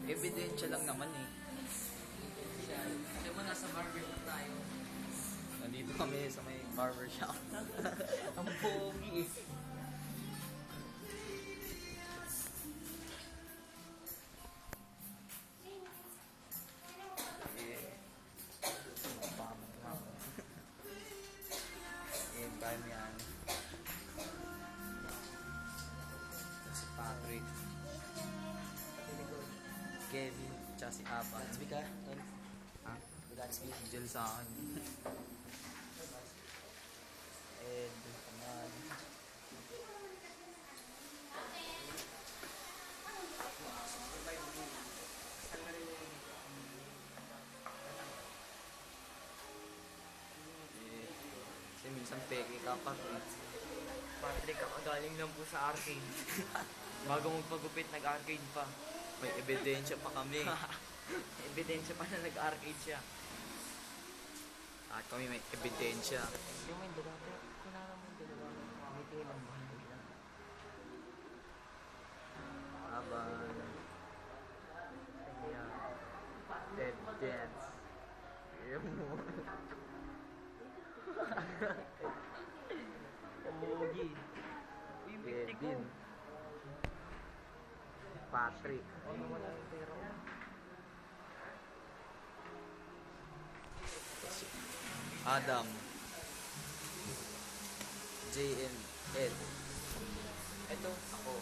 Ebidensya lang naman eh. Kasi mo, nasa barber na tayo. Nandito kami sa may barbershop. Ang pogi eh. Time yan. Si Patrick, Kevin, tsaka si Apa. Gatsby ka? Ha? Gatsby. Diyan sa akin. Ed, Kamal. Kasi minsan peke ka pa. Patrick, ako galing lang po sa arcade. Bago magpagupit, nag-arcade pa. May ebidensya pa kami. Ebidensya pa na nag-arcade siya. At kami may ebidensya. Yung may dalawa, pero kung na naman dalawa, may tingin ng bahay nila. Laban. Kaya, Dead Jets. Yung mo. Pogi. Uy, bitik ko. Kevin. Patrick. Ano naman ang pera ko? Adam. JN Ed. Ito, ako.